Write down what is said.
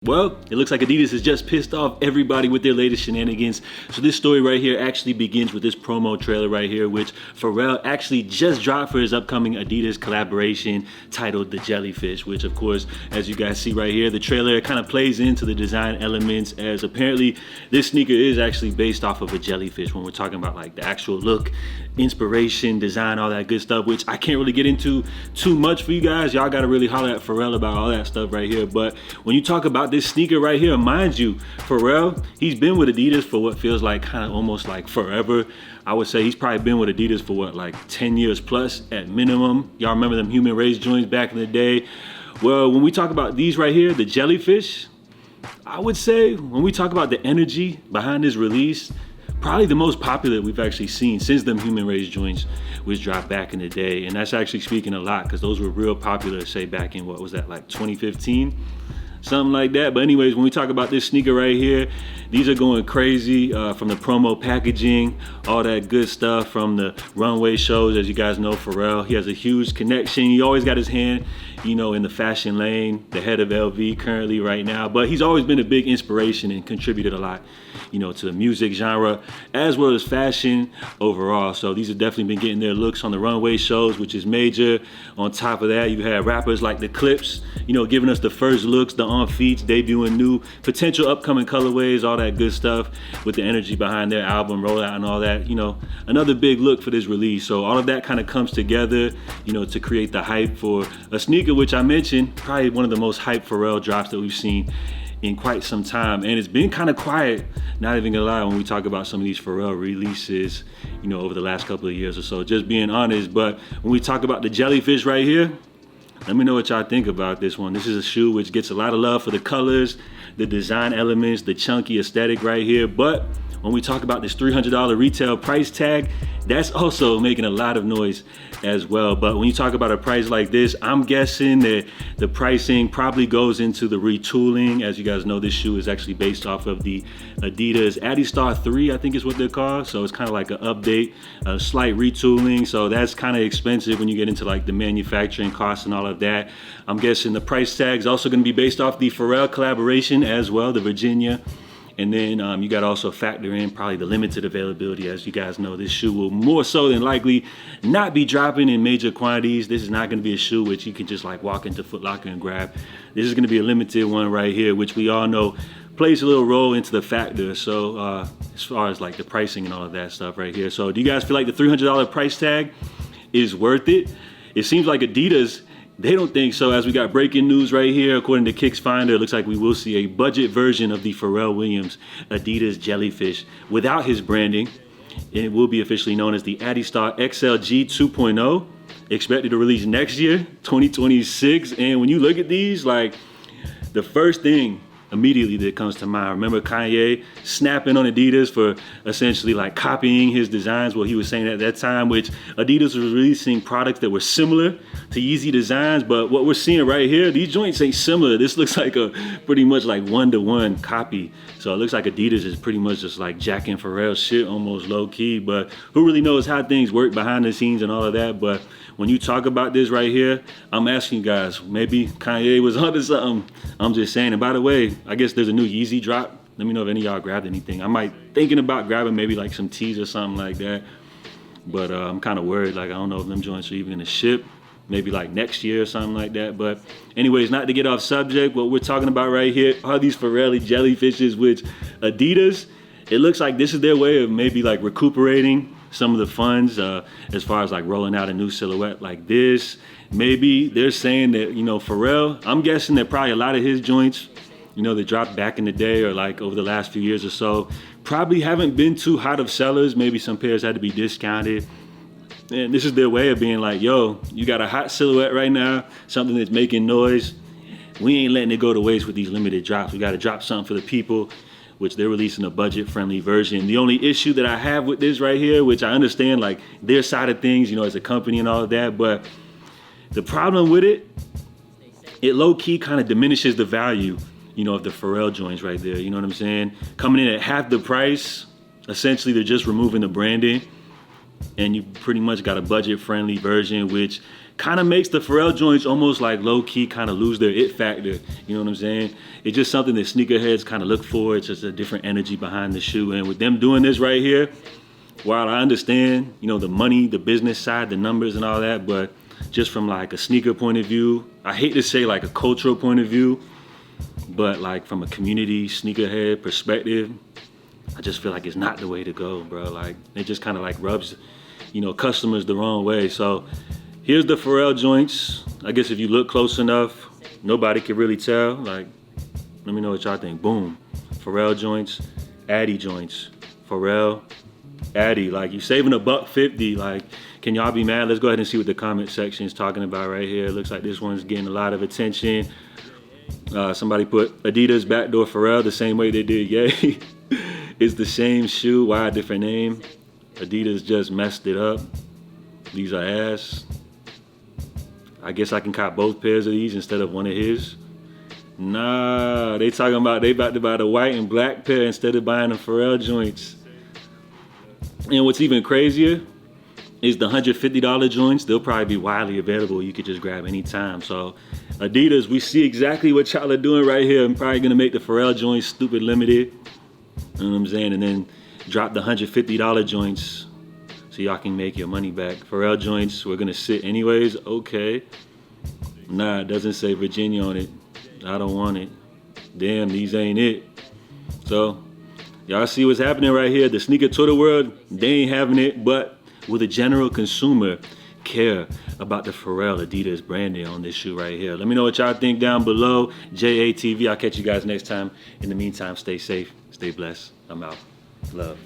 Well, it looks like Adidas has just pissed off everybody with their latest shenanigans. So this story right here actually begins with this promo trailer right here, which Pharrell actually just dropped for his upcoming Adidas collaboration titled The Jellyfish, which of course, as you guys see right here, the trailer kind of plays into the design elements, as apparently this sneaker is actually based off of a jellyfish when we're talking about like the actual look, inspiration, design, all that good stuff, which I can't really get into too much for you guys. Y'all gotta really holler at Pharrell about all that stuff right here. But when you talk about this sneaker right here, mind you, Pharrell, he's been with Adidas for what feels like kind of almost like forever. I would say he's probably been with Adidas for what, like 10 years plus at minimum. Y'all remember them human race joints back in the day? Well, when we talk about these right here, the Jellyfish, I would say when we talk about the energy behind this release, probably the most popular we've actually seen since them human race joints was dropped back in the day. And that's actually speaking a lot because those were real popular, say back in, what was that, like 2015? Something like that. But anyways, when we talk about this sneaker right here, these are going crazy from the promo packaging, all that good stuff from the runway shows. As you guys know, Pharrell, he has a huge connection. He always got his hand, you know, in the fashion lane, the head of LV currently right now. But he's always been a big inspiration and contributed a lot, you know, to the music genre as well as fashion overall. So these have definitely been getting their looks on the runway shows, which is major. On top of that, you have rappers like the Clips, you know, giving us the first looks, the on-feats, debuting new potential upcoming colorways, all that good stuff with the energy behind their album rollout and all that. You know, another big look for this release. So all of that kind of comes together, you know, to create the hype for a sneaker, which I mentioned, probably one of the most hyped Pharrell drops that we've seen in quite some time. And it's been kind of quiet, not even gonna lie, when we talk about some of these Pharrell releases, you know, over the last couple of years or so, just being honest. But when we talk about the Jellyfish right here, let me know what y'all think about this one. This is a shoe which gets a lot of love for the colors, the design elements, the chunky aesthetic right here. But when we talk about this $300 retail price tag, that's also making a lot of noise as well. But when you talk about a price like this, I'm guessing that the pricing probably goes into the retooling. As you guys know, this shoe is actually based off of the Adidas Adidas 3, I think is what they're called. So it's kind of like an update, a slight retooling. So that's kind of expensive when you get into like the manufacturing costs and all of that. I'm guessing the price tag is also going to be based off the Pharrell collaboration as well, the Virginia. And then you got to also factor in probably the limited availability. As you guys know, this shoe will more so than likely not be dropping in major quantities. This is not going to be a shoe which you can just like walk into Foot Locker and grab. This is going to be a limited one right here, which we all know plays a little role into the factor. So as far as like the pricing and all of that stuff right here. So do you guys feel like the $300 price tag is worth it? It seems like Adidas, they don't think so. As we got breaking news right here, according to Kicks Finder, it looks like we will see a budget version of the Pharrell Williams Adidas Jellyfish without his branding. And it will be officially known as the Adistar XLG 2.0, expected to release next year, 2026. And when you look at these, like the first thing immediately that comes to mind, remember Kanye snapping on Adidas for essentially like copying his designs, what he was saying at that time, which Adidas was releasing products that were similar to Yeezy designs. But what we're seeing right here, these joints ain't similar. This looks like a pretty much like one-to-one copy. So it looks like Adidas is pretty much just like jacking Pharrell's shit, almost low-key. But who really knows how things work behind the scenes and all of that. But when you talk about this right here, I'm asking you guys, maybe Kanye was onto something. I'm just saying. And by the way, I guess there's a new Yeezy drop. Let me know if any of y'all grabbed anything. I might thinking about grabbing maybe like some tees or something like that. But I'm kind of worried. Like, I don't know if them joints are even gonna ship. Maybe like next year or something like that. But anyways, not to get off subject, what we're talking about right here are these Pharrell Jellyfishes, which Adidas, it looks like this is their way of maybe like recuperating some of the funds as far as like rolling out a new silhouette like this. Maybe they're saying that, you know, Pharrell, I'm guessing that probably a lot of his joints, you know, that dropped back in the day or like over the last few years or so, probably haven't been too hot of sellers. Maybe some pairs had to be discounted. And this is their way of being like, yo, you got a hot silhouette right now, something that's making noise. We ain't letting it go to waste with these limited drops. We got to drop something for the people, which they're releasing a budget-friendly version. The only issue that I have with this right here, which I understand like their side of things, you know, as a company and all of that, but the problem with it, it low-key kind of diminishes the value, you know, of the Pharrell joints right there. You know what I'm saying? Coming in at half the price, essentially they're just removing the branding, and you pretty much got a budget-friendly version, which kind of makes the Pharrell joints almost like low-key kind of lose their it factor. You know what I'm saying? It's just something that sneakerheads kind of look for. It's just a different energy behind the shoe. And with them doing this right here, while I understand, you know, the money, the business side, the numbers and all that, but just from like a sneaker point of view, I hate to say like a cultural point of view, but like from a community sneakerhead perspective, I just feel like it's not the way to go, bro. Like it just kind of like rubs, you know, customers the wrong way. So here's the Pharrell joints. I guess if you look close enough, nobody can really tell. Like, let me know what y'all think. Boom, Pharrell joints, Adi joints, Pharrell, Adi. Like you saving $150. Like, can y'all be mad? Let's go ahead and see what the comment section is talking about right here. It looks like this one's getting a lot of attention. Somebody put Adidas backdoor Pharrell the same way they did Ye. It's the same shoe, why a different name? Adidas just messed it up. These are ass. I guess I can cop both pairs of these instead of one of his. Nah, they talking about they about to buy the white and black pair instead of buying the Pharrell joints. And what's even crazier is the $150 joints. They'll probably be widely available. You could just grab anytime. So Adidas, we see exactly what y'all are doing right here. I'm probably gonna make the Pharrell joints stupid limited. You know what I'm saying? And then drop the $150 joints so y'all can make your money back. Pharrell joints, we're gonna sit anyways. Okay. Nah, it doesn't say Virginia on it. I don't want it. Damn, these ain't it. So y'all see what's happening right here. The sneaker Twitter world, they ain't having it, but will the general consumer care about the Pharrell Adidas branding on this shoe right here? Let me know what y'all think down below. JATV, I'll catch you guys next time. In the meantime, stay safe, stay blessed. I'm out. Love.